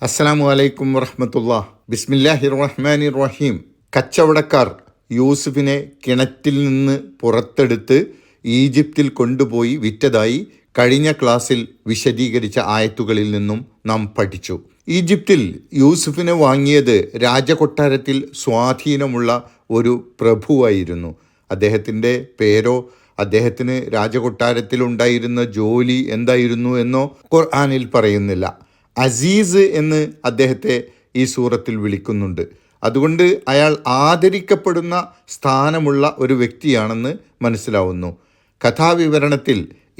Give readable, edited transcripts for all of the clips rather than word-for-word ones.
അസ്സലാമു അലൈക്കും വറഹ്മത്തുള്ളാഹി. ബിസ്മില്ലാഹിർ റഹ്മാനിർ റഹീം. കച്ചവടക്കാർ യൂസുഫിനെ കിണറ്റിൽ നിന്ന് പുറത്തെടുത്ത് ഈജിപ്തിൽ കൊണ്ടുപോയി വിറ്റതായി കഴിഞ്ഞ ക്ലാസ്സിൽ വിശദീകരിച്ച ആയത്തുകളിൽ നിന്നും നാം പഠിച്ചു. ഈജിപ്തിൽ യൂസുഫിനെ വാങ്ങിയത് രാജകൊട്ടാരത്തിൽ സ്വാധീനമുള്ള ഒരു പ്രഭുവായിരുന്നു. അദ്ദേഹത്തിൻ്റെ പേരോ അദ്ദേഹത്തിന് രാജകൊട്ടാരത്തിലുണ്ടായിരുന്ന ജോലി എന്തായിരുന്നു എന്നോ ഖുർആനിൽ പറയുന്നില്ല. അസീസ് എന്ന് അദ്ദേഹത്തെ ഈ സൂറത്തിൽ വിളിക്കുന്നുണ്ട്. അതുകൊണ്ട് അയാൾ ആദരിക്കപ്പെടുന്ന സ്ഥാനമുള്ള ഒരു വ്യക്തിയാണെന്ന് മനസ്സിലാവുന്നു. കഥാവിവരണത്തിൽ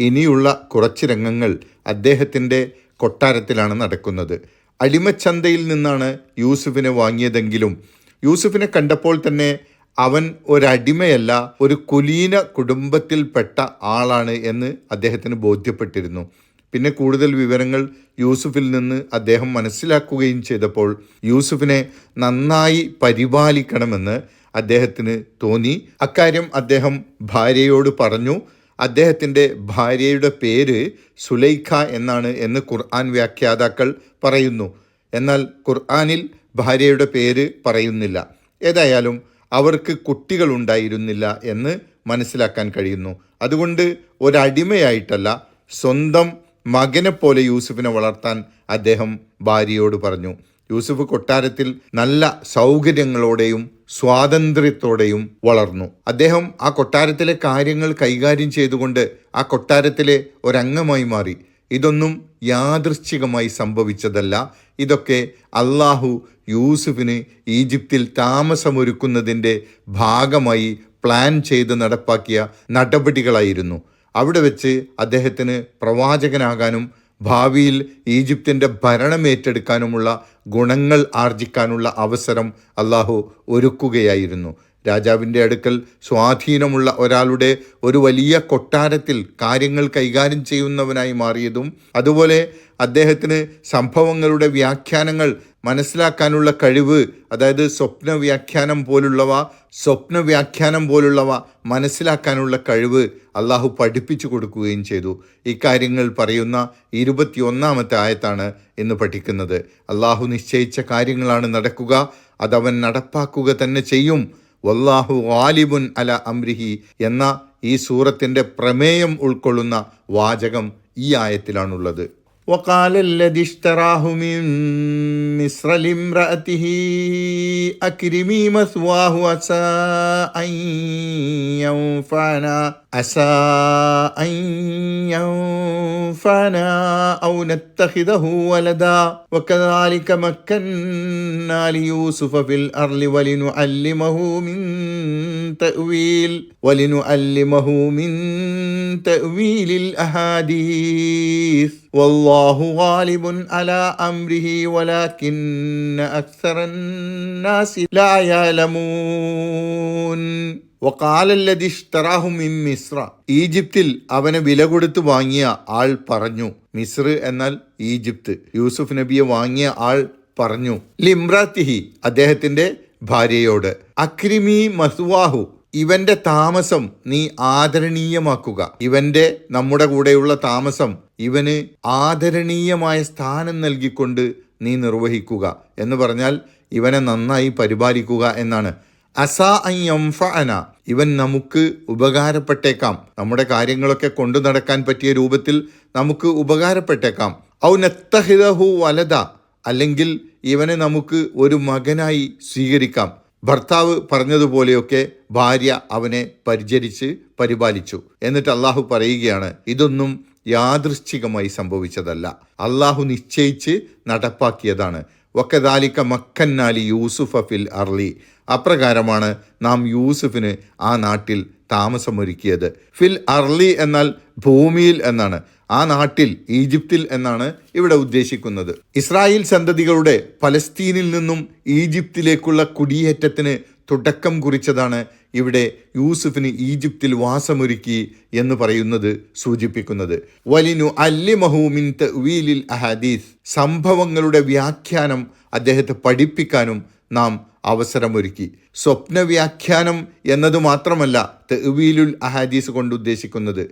ഇനിയുള്ള കുറച്ച് രംഗങ്ങൾ അദ്ദേഹത്തിൻ്റെ കൊട്ടാരത്തിലാണ് നടക്കുന്നത്. അടിമച്ചന്തയിൽ നിന്നാണ് യൂസുഫിനെ വാങ്ങിയതെങ്കിലും യൂസുഫിനെ കണ്ടപ്പോൾ തന്നെ അവൻ ഒരടിമയല്ല, ഒരു കുലീന കുടുംബത്തിൽപ്പെട്ട ആളാണ് എന്ന് അദ്ദേഹത്തിന് ബോധ്യപ്പെട്ടിരുന്നു. പിന്നെ കൂടുതൽ വിവരങ്ങൾ യൂസുഫിൽ നിന്ന് അദ്ദേഹം മനസ്സിലാക്കുകയും ചെയ്തപ്പോൾ യൂസുഫിനെ നന്നായി പരിപാലിക്കണമെന്ന് അദ്ദേഹത്തിന് തോന്നി. അക്കാര്യം അദ്ദേഹം ഭാര്യയോട് പറഞ്ഞു. അദ്ദേഹത്തിൻ്റെ ഭാര്യയുടെ പേര് സുലൈഖ എന്നാണ് എന്ന് ഖുർആൻ വ്യാഖ്യാതാക്കൾ പറയുന്നു. എന്നാൽ ഖുർആനിൽ ഭാര്യയുടെ പേര് പറയുന്നില്ല. ഏതായാലും അവർക്ക് കുട്ടികളുണ്ടായിരുന്നില്ല എന്ന് മനസ്സിലാക്കാൻ കഴിയുന്നു. അതുകൊണ്ട് ഒരടിമയായിട്ടല്ല, സ്വന്തം മകനെ പോലെ യൂസുഫിനെ വളർത്താൻ അദ്ദേഹം ഭാര്യയോട് പറഞ്ഞു. യൂസുഫ് കൊട്ടാരത്തിൽ നല്ല സൗകര്യങ്ങളോടെയും സ്വാതന്ത്ര്യത്തോടെയും വളർന്നു. അദ്ദേഹം ആ കൊട്ടാരത്തിലെ കാര്യങ്ങൾ കൈകാര്യം ചെയ്തുകൊണ്ട് ആ കൊട്ടാരത്തിലെ ഒരംഗമായി മാറി. ഇതൊന്നും യാദൃശ്ചികമായി സംഭവിച്ചതല്ല. ഇതൊക്കെ അള്ളാഹു യൂസുഫിന് ഈജിപ്തിൽ താമസമൊരുക്കുന്നതിൻ്റെ ഭാഗമായി പ്ലാൻ ചെയ്ത് നടപ്പാക്കിയ നടപടികളായിരുന്നു. അവിടെ വെച്ച് അദ്ദേഹത്തിന് പ്രവാചകനാകാനും ഭാവിയിൽ ഈജിപ്തിൻ്റെ ഭരണമേറ്റെടുക്കാനുമുള്ള ഗുണങ്ങൾ ആർജിക്കാനുള്ള അവസരം അള്ളാഹു ഒരുക്കുകയായിരുന്നു. രാജാവിൻ്റെ അടുക്കൽ സ്വാധീനമുള്ള ഒരാളുടെ ഒരു വലിയ കൊട്ടാരത്തിൽ കാര്യങ്ങൾ കൈകാര്യം ചെയ്യുന്നവനായി മാറിയതും, അതുപോലെ അദ്ദേഹത്തിന് സംഭവങ്ങളുടെ വ്യാഖ്യാനങ്ങൾ മനസ്സിലാക്കാനുള്ള കഴിവ്, അതായത് സ്വപ്ന വ്യാഖ്യാനം പോലുള്ളവ മനസ്സിലാക്കാനുള്ള കഴിവ് അള്ളാഹു പഠിപ്പിച്ചു കൊടുക്കുകയും ചെയ്തു. ഇക്കാര്യങ്ങൾ പറയുന്ന 21-ാമത്തെ ആയത്താണ് ഇന്ന് പഠിക്കുന്നത്. അള്ളാഹു നിശ്ചയിച്ച കാര്യങ്ങളാണ് നടക്കുക, അതവൻ നടപ്പാക്കുക തന്നെ ചെയ്യും. വല്ലാഹു ഗാലിബുൻ അല അംരിഹി എന്ന ഈ സൂറത്തിൻ്റെ പ്രമേയം ഉൾക്കൊള്ളുന്ന വാചകം ഈ ആയത്തിലാണുള്ളത്. وقال الذي اشتراه من مصر لامرأته أكرمي مثواه عسى أن ينفعنا أو نتخذه ولدا وكذلك مكنا ليوسف في الأرض ولنعلمه من تأويل الأحاديث والله غالب على أمره ولكن أكثر الناس لا يعلمون. വഖാലല്ലദി ഇശ്തറാഹു മിൻ മിസ്ര, ഈജിപ്തിൽ അവനെ വില കൊടുത്ത് വാങ്ങിയ ആൾ പറഞ്ഞു. മിസ്ർ എന്നാൽ ഈജിപ്ത്. യൂസുഫ് നബിയെ വാങ്ങിയ ആൾ പറഞ്ഞു ലിംറാത്തിഹി, അദ്ദേഹത്തിന്റെ ഭാര്യയോട്, അക്രിമി മസ്വാഹു, ഇവന്റെ താമസം നീ ആദരണീയമാക്കുക. നമ്മുടെ കൂടെയുള്ള താമസം ഇവന് ആദരണീയമായ സ്ഥാനം നൽകിക്കൊണ്ട് നീ നിർവഹിക്കുക എന്ന് പറഞ്ഞാൽ ഇവനെ നന്നായി പരിപാലിക്കുക എന്നാണ്. അസാ അൻ യൻഫഅന, ഇവൻ നമുക്ക് ഉപകാരപ്പെട്ടേക്കാം, നമ്മുടെ കാര്യങ്ങളൊക്കെ കൊണ്ടു നടക്കാൻ പറ്റിയ രൂപത്തിൽ നമുക്ക് ഉപകാരപ്പെട്ടേക്കാം. ഔ നത്തഹിദഹു വലദ, അല്ലെങ്കിൽ ഇവനെ നമുക്ക് ഒരു മകനായി സ്വീകരിക്കാം. ഭർത്താവ് പറഞ്ഞതുപോലെയൊക്കെ ഭാര്യ അവനെ പരിചരിച്ച് പരിപാലിച്ചു. എന്നിട്ട് അള്ളാഹു പറയുകയാണ്, ഇതൊന്നും യാദൃശ്ചികമായി സംഭവിച്ചതല്ല, അള്ളാഹു നിശ്ചയിച്ച് നടപ്പാക്കിയതാണ്. വക്കദാലിക മക്കന്നാലി യൂസുഫ ഫിൽ അർളി, അപ്രകാരമാണ് നാം യൂസുഫിന് ആ നാട്ടിൽ താമസമൊരുക്കിയത്. ഫിൽ അർളി എന്നാൽ ഭൂമിയിൽ എന്നാണ്. ആ നാട്ടിൽ, ഈജിപ്തിൽ എന്നാണ് ഇവിടെ ഉദ്ദേശിക്കുന്നത്. ഇസ്രായേൽ സന്തതികളുടെ പലസ്തീനിൽ നിന്നും ഈജിപ്തിലേക്കുള്ള കുടിയേറ്റത്തിന് തുടക്കം കുറിച്ചതാണ് ഇവിടെ യൂസുഫിന് ഈജിപ്തിൽ വാസമൊരുക്കി എന്ന് പറയുന്നത് സൂചിപ്പിക്കുന്നത്. വലിനു അല്ലിമഹു മിൻ തഅ്വീലിൽ അഹാദീസ്, സംഭവങ്ങളുടെ വ്യാഖ്യാനം അദ്ദേഹത്തെ പഠിപ്പിക്കാനും നാം അവസരമൊരുക്കി. സ്വപ്ന വ്യാഖ്യാനം എന്നതു മാത്രമല്ല തഅ്വീലുൽ അഹാദീസ് കൊണ്ട് ഉദ്ദേശിക്കുന്നത്.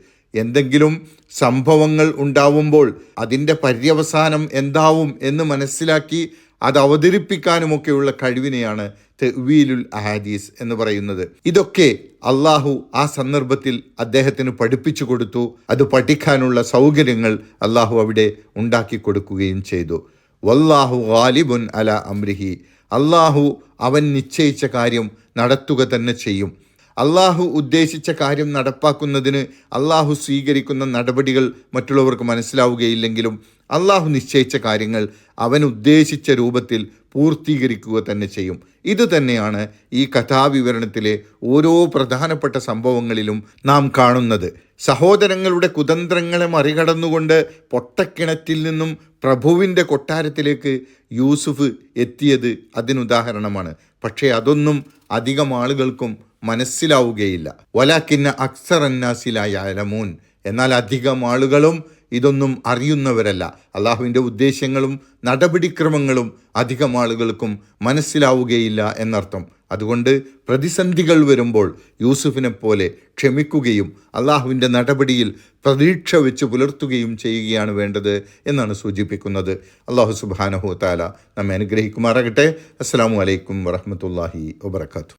എന്തെങ്കിലും സംഭവങ്ങൾ ഉണ്ടാവുമ്പോൾ അതിൻ്റെ പര്യവസാനം എന്താവും എന്ന് മനസ്സിലാക്കി അത് അവതരിപ്പിക്കാനുമൊക്കെയുള്ള കഴിവിനെയാണ് തഅ്വീലുൽ അഹാദീസ് എന്ന് പറയുന്നത്. ഇതൊക്കെ അള്ളാഹു ആ സന്ദർഭത്തിൽ അദ്ദേഹത്തിന് പഠിപ്പിച്ചു കൊടുത്തു. അത് പഠിക്കാനുള്ള സൗകര്യങ്ങൾ അള്ളാഹു അവിടെ ഉണ്ടാക്കി കൊടുക്കുകയും ചെയ്തു. വല്ലാഹു ഗാലിബുൻ അല അംരിഹി, അള്ളാഹു അവൻ നിശ്ചയിച്ച കാര്യം നടത്തുക തന്നെ ചെയ്യും. അള്ളാഹു ഉദ്ദേശിച്ച കാര്യം നടപ്പാക്കുന്നതിന് അള്ളാഹു സ്വീകരിക്കുന്ന നടപടികൾ മറ്റുള്ളവർക്ക് മനസ്സിലാവുകയില്ലെങ്കിലും അള്ളാഹു നിശ്ചയിച്ച കാര്യങ്ങൾ അവൻ ഉദ്ദേശിച്ച രൂപത്തിൽ പൂർത്തീകരിക്കുക തന്നെ ചെയ്യും. ഇത് തന്നെയാണ് ഈ കഥാവിവരണത്തിലെ ഓരോ പ്രധാനപ്പെട്ട സംഭവങ്ങളിലും നാം കാണുന്നത്. സഹോദരങ്ങളുടെ കുതന്ത്രങ്ങളെ മറികടന്നുകൊണ്ട് പൊട്ടക്കിണറ്റിൽ നിന്നും പ്രഭുവിൻ്റെ കൊട്ടാരത്തിലേക്ക് യൂസുഫ് എത്തിയത് അതിനുദാഹരണമാണ്. പക്ഷേ അതൊന്നും അധികം ആളുകൾക്കും മനസ്സിലാവുകയില്ല. വലാക്കിന്ന അക്സറന്നാസി ലാ യഅലമൂൻ, എന്നാൽ അധികം ആളുകളും ഇതൊന്നും അറിയുന്നവരല്ല. അള്ളാഹുവിൻ്റെ ഉദ്ദേശ്യങ്ങളും നടപടിക്രമങ്ങളും അധികം ആളുകൾക്കും മനസ്സിലാവുകയില്ല എന്നർത്ഥം. അതുകൊണ്ട് പ്രതിസന്ധികൾ വരുമ്പോൾ യൂസുഫിനെ പോലെ ക്ഷമിക്കുകയും അള്ളാഹുവിൻ്റെ നടപടിയിൽ പ്രതീക്ഷ വെച്ച് പുലർത്തുകയും ചെയ്യുകയാണ് വേണ്ടത് എന്നാണ് സൂചിപ്പിക്കുന്നത്. അള്ളാഹു സുബ്ഹാനഹു വ തആല നമ്മെ അനുഗ്രഹിക്കുമാറാകട്ടെ. അസ്സലാമു അലൈക്കും വറഹ്മത്തുള്ളാഹി വബറകാതുഹു.